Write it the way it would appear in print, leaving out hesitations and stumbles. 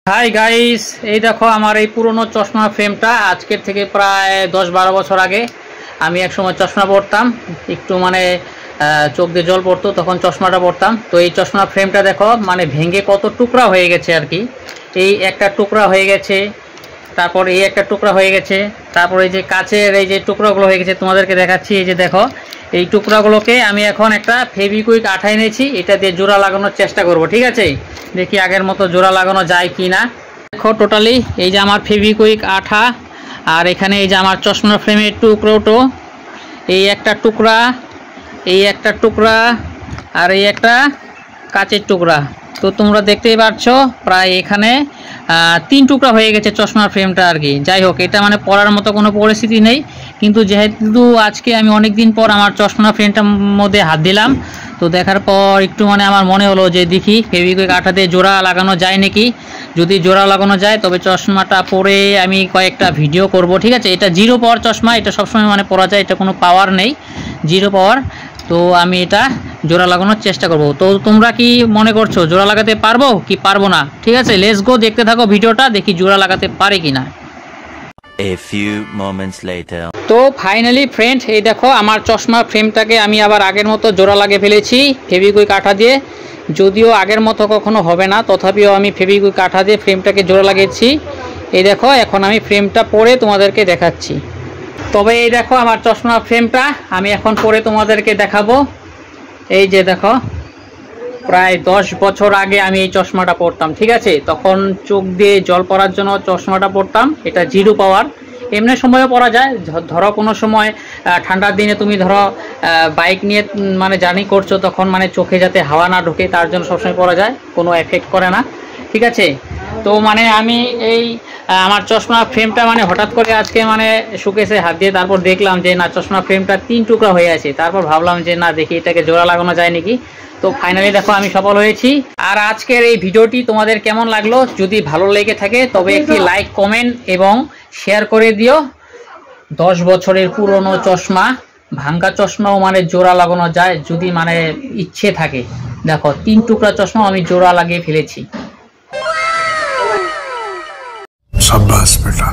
Hi guys, এই দেখো আমার এই পুরনো চশমা ফ্রেমটা। আজকের থেকে প্রায় 10-12 বছর আগে আমি এক সময় চশমা পরতাম, একটু চোখ দিয়ে জল পড়তো, তখন চশমাটা পরতাম। তো এই চশমা ফ্রেমটা দেখো ভেঙে কত টুকরা হয়ে গেছে আর কি। এই একটা টুকরা হয়ে গেছে, তারপর এই একটা টুকরা হয়ে গেছে, তারপর এই যে কাচের এই যে টুকরাগুলো হয়ে গেছে, তোমাদেরকে দেখাচ্ছি। এই যে দেখো, এই টুকরাগুলোকে আমি এখন একটা ফেভিকুইক আঠা এনেছি, এটা দিয়ে জোড়া লাগানোর চেষ্টা করব। ঠিক আছে, দেখি আগের মতো জোড়া লাগানো যায় কি না। দেখো টোটালি এই যে আমার ফেভিকুইক আঠা, আর এখানে এই যে আমার চশমা ফ্রেমের টুকরোটো, এই একটা টুকরা, এই একটা টুকরা, আর এই একটা কাচের টুকরা। তো তোমরা দেখতেই পাচ্ছ প্রায় এখানে 3 টুকরা হয়ে গেছে চশমার ফ্রেমটা আর কি। যাই হোক, এটা পরার মতো কোনো পরিস্থিতি নেই, কিন্তু যেহেতু আজকে আমি অনেক দিন পর আমার চশমা ফ্রেমটার মধ্যে হাত দিলাম, তো দেখার পর একটু আমার মনে হলো যে দেখি ফেভিকুইক আঠা দিয়ে জোড়া লাগানো যায় নাকি। যদি জোড়া লাগানো যায় তবে চশমাটা পরে আমি কয়েকটা ভিডিও করব। ঠিক আছে, এটা 0 পাওয়ার চশমা, এটা সবসময় পরা যায়, এটা কোনো পাওয়ার নেই, 0 পাওয়ার। তো আমি এটা জোড়া লাগানোর চেষ্টা করব। তো তোমরা কি মনে করছো জোড়া লাগাতে পারবো কি পারবো না? ঠিক আছে, লেটস গো, দেখতে থাকো ভিডিওটা, দেখি জোড়া লাগাতে পারে কিনা। A few moments later. তো ফাইনালি ফ্রেন্ড, এই দেখো আমার চশমা ফ্রেমটাকে আমি আবার আগের মতো জোড়া লাগিয়ে ফেলেছি ফেভিকুইক আঠা দিয়ে। যদিও আগের মতো কখনো হবে না, তথাপিও আমি ফেভিকুইক আঠা দিয়ে ফ্রেমটাকে জোড়া লাগিয়েছি। এই দেখো, এখন আমি ফ্রেমটা পরে তোমাদেরকে দেখাচ্ছি। তবে এই দেখো আমার চশমা ফ্রেমটা আমি এখন পরে তোমাদেরকে দেখাবো। এই যে দেখো, প্রায় 10 বছর আগে আমি এই চশমাটা পরতাম। ঠিক আছে, তখন চোখ দিয়ে জল পড়ার জন্য চশমাটা পরতাম। এটা 0 পাওয়ার, এমনি সময়ও পরা যায়। ধরো কোনো সময় ঠান্ডার দিনে তুমি ধরো বাইক নিয়ে জার্নি করছো, তখন চোখে যাতে হাওয়া না ঢোকে তার জন্য সবসময় পরা যায়, কোনো এফেক্ট করে না। ঠিক আছে, তো আমি এই আমার চশমা ফ্রেমটা হঠাৎ করে আজকে শুকেছে হাত দিয়ে, তারপর দেখলাম যে না, চশমা ফ্রেমটা 3 টুকরা হয়ে আছে। তারপর ভাবলাম যে না, দেখি এটাকে জোড়া লাগানো যায় নাকি। তো ফাইনালি দেখো আমি সফল হয়েছি। আর আজকের এই ভিডিওটি তোমাদের কেমন লাগলো? যদি ভালো লেগে থাকে তবে একটি লাইক, কমেন্ট এবং শেয়ার করে দিও। 10 বছরের পুরনো চশমা, ভাঙ্গা চশমাও জোড়া লাগানো যায় যদি ইচ্ছে থাকে। দেখো 3 টুকরা চশমা আমি জোড়া লাগিয়ে ফেলেছি। शाबाश बेटा।